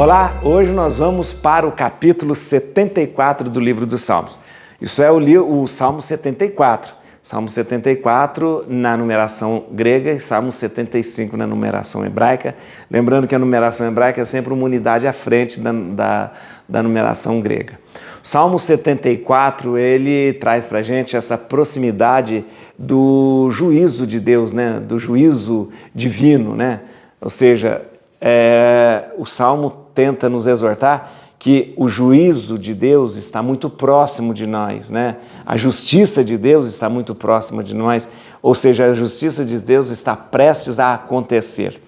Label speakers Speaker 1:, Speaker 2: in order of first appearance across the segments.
Speaker 1: Olá, hoje nós vamos para o capítulo 74 do livro dos Salmos. Isso é o Salmo 74. Salmo 74 na numeração grega e Salmo 75 na numeração hebraica. Lembrando que a numeração hebraica é sempre uma unidade à frente da numeração grega. O Salmo 74, ele traz para a gente essa proximidade do juízo de Deus, né? Do juízo divino, né? Ou seja, o Salmo tenta nos exortar que o juízo de Deus está muito próximo de nós, né? A justiça de Deus está muito próxima de nós, ou seja, a justiça de Deus está prestes a acontecer.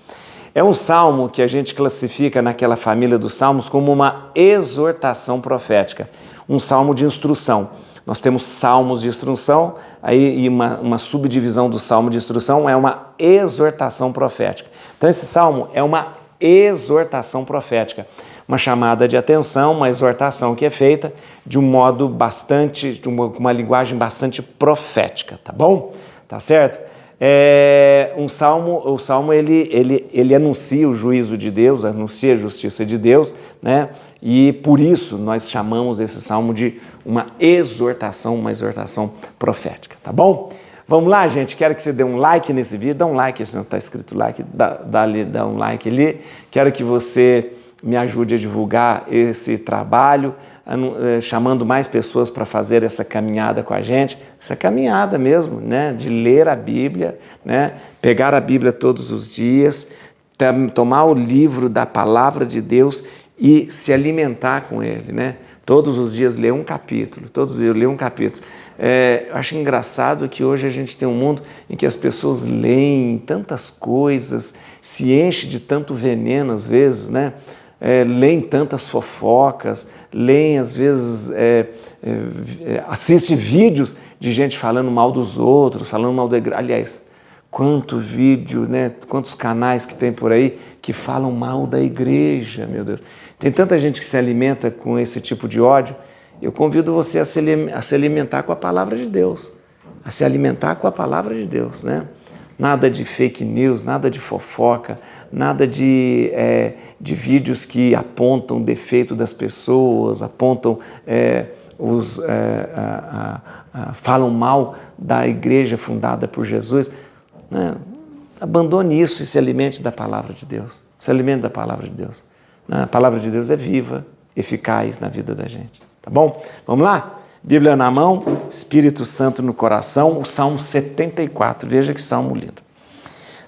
Speaker 1: É um salmo que a gente classifica naquela família dos salmos como uma exortação profética, um salmo de instrução. Nós temos salmos de instrução, aí uma subdivisão do salmo de instrução é uma exortação profética. Então esse salmo é uma exortação profética, uma chamada de atenção, uma exortação que é feita de um modo bastante, uma linguagem bastante profética, tá bom? Tá certo? O salmo ele anuncia o juízo de Deus, anuncia a justiça de Deus, né? E por isso nós chamamos esse salmo de uma exortação profética, tá bom? Vamos lá, gente? Quero que você dê um like nesse vídeo, dá um like, se não está escrito like, dá um like ali. Quero que você me ajude a divulgar esse trabalho, chamando mais pessoas para fazer essa caminhada com a gente, essa caminhada mesmo, né, de ler a Bíblia, né, pegar a Bíblia todos os dias, tomar o livro da Palavra de Deus e se alimentar com ele, né? Todos os dias ler um capítulo, Eu acho engraçado que hoje a gente tem um mundo em que as pessoas leem tantas coisas, se enche de tanto veneno às vezes, né? Leem tantas fofocas, leem às vezes, assiste vídeos de gente falando mal dos outros, falando mal da igreja. Aliás, quanto vídeo, né? Quantos canais que tem por aí que falam mal da igreja, meu Deus. Tem tanta gente que se alimenta com esse tipo de ódio. Eu convido você a se alimentar com a palavra de Deus, a se alimentar com a palavra de Deus, né? Nada de fake news, nada de fofoca, nada de vídeos que apontam defeito das pessoas, apontam, falam mal da igreja fundada por Jesus, né? Abandone isso e se alimente da palavra de Deus. Se alimente da palavra de Deus. A palavra de Deus é viva, eficaz na vida da gente. Tá bom? Vamos lá? Bíblia na mão, Espírito Santo no coração, o Salmo 74. Veja que salmo lindo.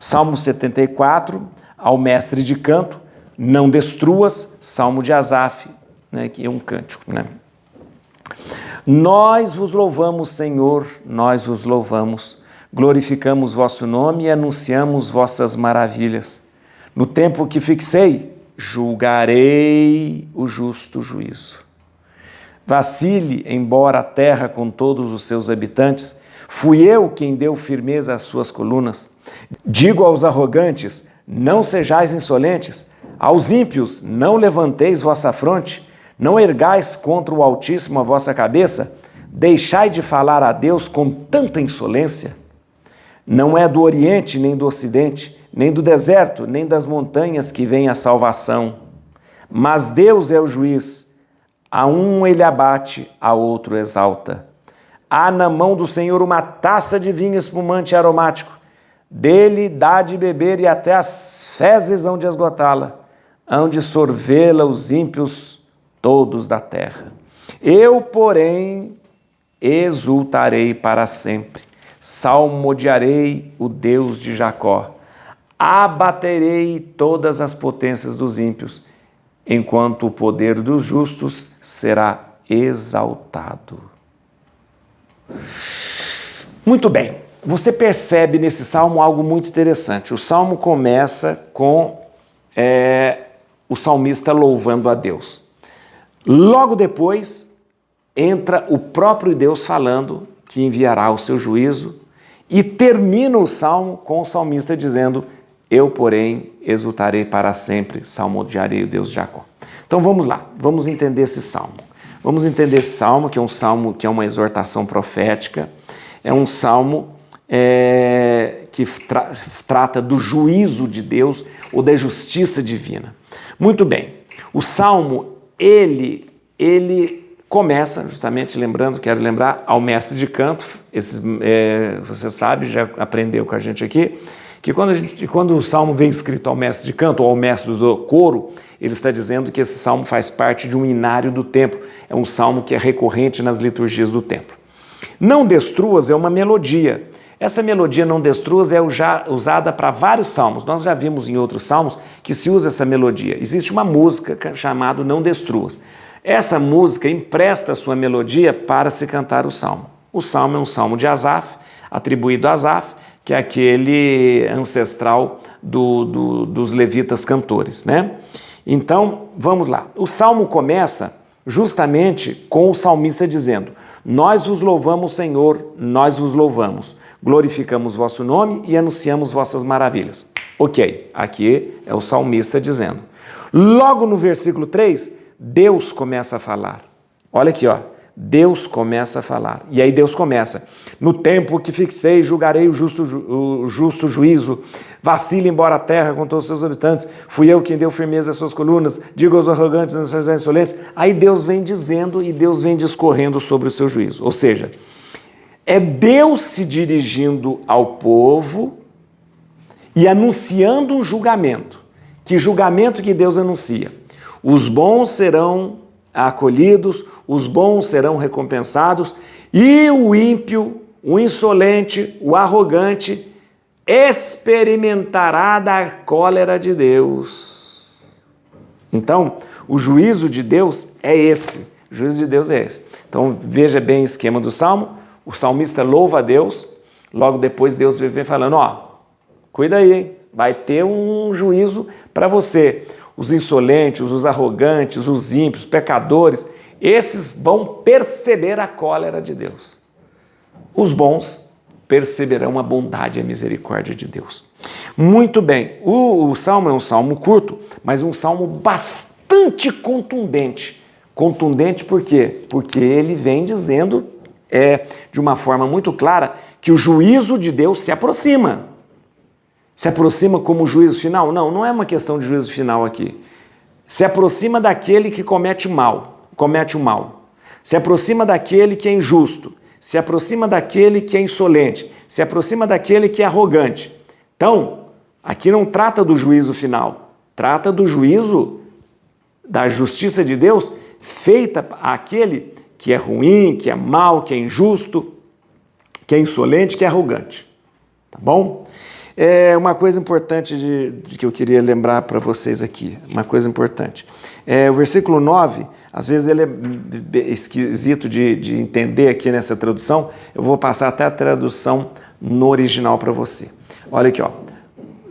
Speaker 1: Salmo 74, ao mestre de canto, não destruas, Salmo de Asaf, né, que é um cântico, né? Nós vos louvamos, Senhor, nós vos louvamos, glorificamos vosso nome e anunciamos vossas maravilhas. No tempo que fixei, julgarei o justo juízo. Vacile, embora a terra com todos os seus habitantes, fui eu quem deu firmeza às suas colunas. Digo aos arrogantes, não sejais insolentes, aos ímpios, não levanteis vossa fronte, não ergais contra o Altíssimo a vossa cabeça, deixai de falar a Deus com tanta insolência. Não é do Oriente nem do Ocidente, nem do deserto, nem das montanhas que vem a salvação. Mas Deus é o juiz, a um ele abate, a outro exalta. Há na mão do Senhor uma taça de vinho espumante e aromático. Dele dá de beber e até as fezes hão de esgotá-la, hão de sorvê-la os ímpios todos da terra. Eu, porém, exultarei para sempre, salmodiarei o Deus de Jacó. Abaterei todas as potências dos ímpios, enquanto o poder dos justos será exaltado. Muito bem, você percebe nesse salmo algo muito interessante. O salmo começa com o salmista louvando a Deus. Logo depois, entra o próprio Deus falando que enviará o seu juízo e termina o salmo com o salmista dizendo: eu, porém, exultarei para sempre, salmodiarei o Deus de Jacó. Então vamos lá, vamos entender esse salmo. Vamos entender esse salmo, que é uma exortação profética, é um salmo que trata do juízo de Deus ou da justiça divina. Muito bem, O Salmo, ele começa, justamente lembrando, quero lembrar, ao mestre de canto. Você sabe, já aprendeu com a gente aqui, que quando o Salmo vem escrito ao mestre de canto, ou ao mestre do coro, ele está dizendo que esse Salmo faz parte de um inário do templo. É um Salmo que é recorrente nas liturgias do templo. Não destruas é uma melodia. Essa melodia não destruas é usada para vários salmos. Nós já vimos em outros salmos que se usa essa melodia. Existe uma música chamada Não Destruas. Essa música empresta a sua melodia para se cantar o salmo. O salmo é um salmo de Asaf, atribuído a Asaf, que é aquele ancestral dos levitas cantores, né? Então, vamos lá. O salmo começa justamente com o salmista dizendo: nós vos louvamos, Senhor, nós vos louvamos. Glorificamos vosso nome e anunciamos vossas maravilhas. Ok, aqui é o salmista dizendo. Logo no versículo 3, Deus começa a falar. Olha aqui, ó. Deus começa a falar. E aí Deus começa. No tempo que fixei, julgarei o justo juízo. Vacile embora a terra com todos os seus habitantes. Fui eu quem deu firmeza às suas colunas. Digo aos arrogantes e aos insolentes. Aí Deus vem dizendo e Deus vem discorrendo sobre o seu juízo. Ou seja, é Deus se dirigindo ao povo e anunciando um julgamento. Que julgamento que Deus anuncia? Os bons serão acolhidos, os bons serão recompensados, e o ímpio, o insolente, o arrogante, experimentará da cólera de Deus. Então, o juízo de Deus é esse. O juízo de Deus é esse. Então, veja bem o esquema do Salmo. O salmista louva a Deus, logo depois Deus vem falando, ó, cuida aí, hein? Vai ter um juízo para você. Os insolentes, os arrogantes, os ímpios, os pecadores, esses vão perceber a cólera de Deus. Os bons perceberão a bondade e a misericórdia de Deus. Muito bem, o salmo é um salmo curto, mas um salmo bastante contundente. Contundente por quê? Porque ele vem dizendo de uma forma muito clara que o juízo de Deus se aproxima. Se aproxima como juízo final? Não, não é uma questão de juízo final aqui. Se aproxima daquele que comete o mal. Se aproxima daquele que é injusto. Se aproxima daquele que é insolente. Se aproxima daquele que é arrogante. Então, aqui não trata do juízo final. Trata do juízo da justiça de Deus feita àquele que é ruim, que é mau, que é injusto, que é insolente, que é arrogante. Tá bom? Uma coisa importante que eu queria lembrar para vocês aqui, uma coisa importante. O versículo 9, às vezes ele é esquisito de entender aqui nessa tradução, eu vou passar até a tradução no original para você. Olha aqui, ó.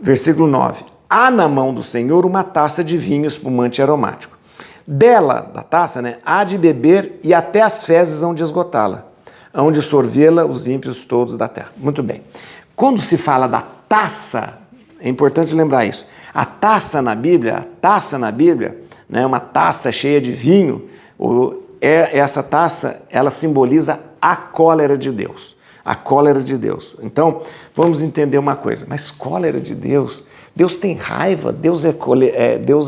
Speaker 1: Versículo 9. Há na mão do Senhor uma taça de vinho espumante e aromático. Dela, da taça, né, há de beber e até as fezes hão de esgotá-la. Hão de sorvê-la os ímpios todos da terra. Muito bem. Quando se fala da taça, é importante lembrar isso. A taça na Bíblia, né, uma taça cheia de vinho, essa taça, ela simboliza a cólera de Deus. A cólera de Deus. Então, vamos entender uma coisa. Mas cólera de Deus? Deus tem raiva? Deus é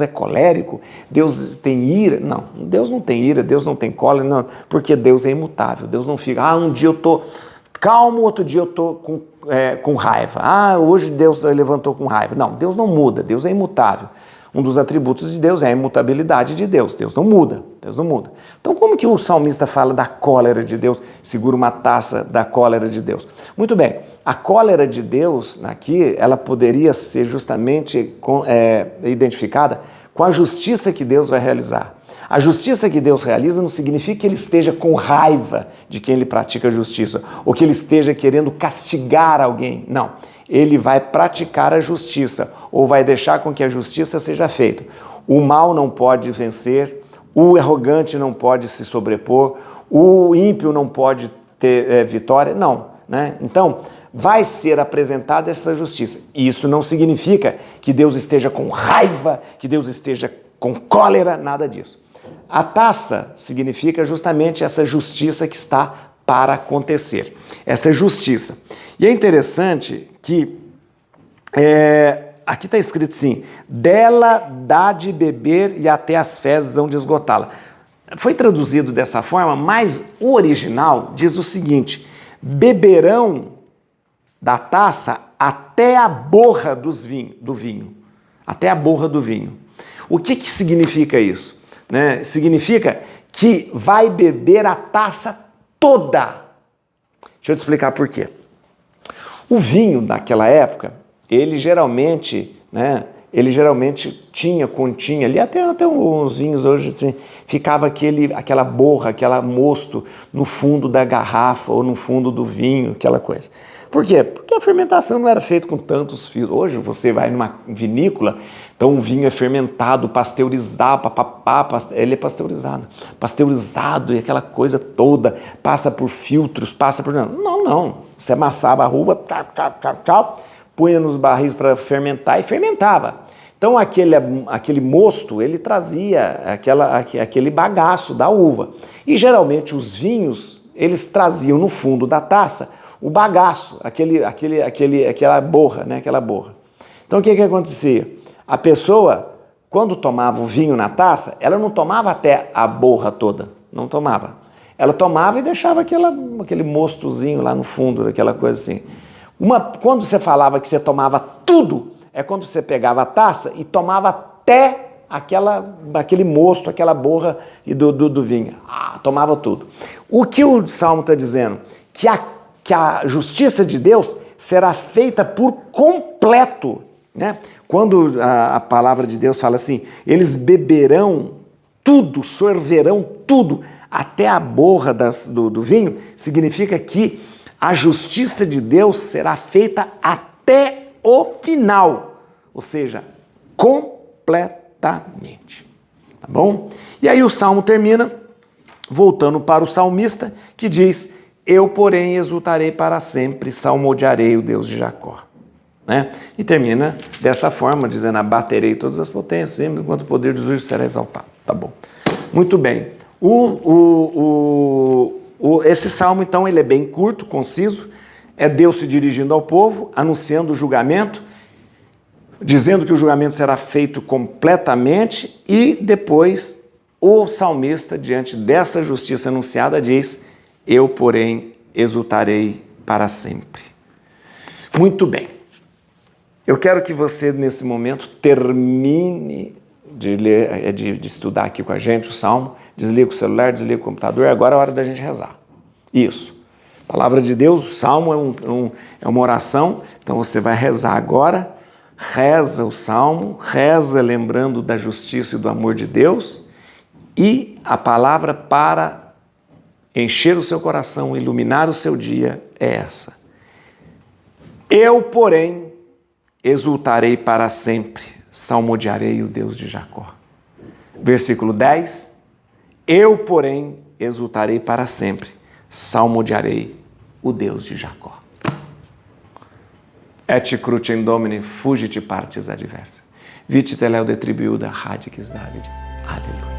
Speaker 1: colérico? Deus tem ira? Não, Deus não tem ira, Deus não tem cólera, não, porque Deus é imutável. Deus não fica, um dia eu estou calmo, outro dia eu estou com raiva. Hoje Deus levantou com raiva. Não, Deus não muda, Deus é imutável. Um dos atributos de Deus é a imutabilidade de Deus. Deus não muda, Deus não muda. Então como que o salmista fala da cólera de Deus, segura uma taça da cólera de Deus? Muito bem, a cólera de Deus aqui, ela poderia ser justamente identificada com a justiça que Deus vai realizar. A justiça que Deus realiza não significa que ele esteja com raiva de quem ele pratica a justiça, ou que ele esteja querendo castigar alguém. Não, ele vai praticar a justiça, ou vai deixar com que a justiça seja feita. O mal não pode vencer, o arrogante não pode se sobrepor, o ímpio não pode ter vitória, não, né? Então, vai ser apresentada essa justiça. Isso não significa que Deus esteja com raiva, que Deus esteja com cólera, nada disso. A taça significa justamente essa justiça que está para acontecer. Essa justiça. E é interessante que aqui está escrito assim, dela dá de beber e até as fezes hão de esgotá-la. Foi traduzido dessa forma, mas o original diz o seguinte, beberão da taça até a borra do vinho, até a borra do vinho. O que significa isso? Né? Significa que vai beber a taça toda. Deixa eu te explicar por quê. O vinho daquela época, ele geralmente continha ali, até uns vinhos hoje, assim, ficava aquela borra, aquela mosto no fundo da garrafa ou no fundo do vinho, aquela coisa. Por quê? Porque a fermentação não era feita com tantos fios. Hoje você vai numa vinícola, então o vinho é fermentado, pasteurizado, ele é pasteurizado e aquela coisa toda, passa por filtros, passa por... Não. Você amassava a uva, punha nos barris para fermentar e fermentava. Então aquele mosto, ele trazia aquele bagaço da uva. E geralmente os vinhos, eles traziam no fundo da taça o bagaço, aquela borra, né? Aquela borra. Então o que acontecia? A pessoa, quando tomava o vinho na taça, ela não tomava até a borra toda, não tomava. Ela tomava e deixava aquele mostozinho lá no fundo, daquela coisa assim. Quando você falava que você tomava tudo, é quando você pegava a taça e tomava até aquele mosto, aquela borra do vinho. Tomava tudo. O que o Salmo está dizendo? Que a justiça de Deus será feita por completo. Né? Quando a palavra de Deus fala assim, eles beberão tudo, sorverão tudo, até a borra do vinho, significa que a justiça de Deus será feita até o final, ou seja, completamente. Tá bom? E aí o Salmo termina, voltando para o salmista, que diz, eu, porém, exultarei para sempre, salmodiarei o Deus de Jacó. Né? E termina dessa forma, dizendo, abaterei todas as potências, enquanto o poder dos justos será exaltado. Tá bom. Muito bem. Esse salmo, então, ele é bem curto, conciso, é Deus se dirigindo ao povo, anunciando o julgamento, dizendo que o julgamento será feito completamente e depois o salmista, diante dessa justiça anunciada, diz, eu, porém, exultarei para sempre. Muito bem. Eu quero que você, nesse momento, termine de estudar aqui com a gente o Salmo, desliga o celular, desliga o computador, agora é a hora da gente rezar. Isso. A palavra de Deus, o Salmo é uma oração, então você vai rezar agora, reza o Salmo, reza lembrando da justiça e do amor de Deus, e a palavra para encher o seu coração, iluminar o seu dia é essa. Eu, porém, exultarei para sempre, salmodiarei o Deus de Jacó. Versículo 10, eu, porém, exultarei para sempre, salmodiarei o Deus de Jacó. Et crucem Domini, fugit partis adversa. Vite teleo detribuiuda radix David. Aleluia.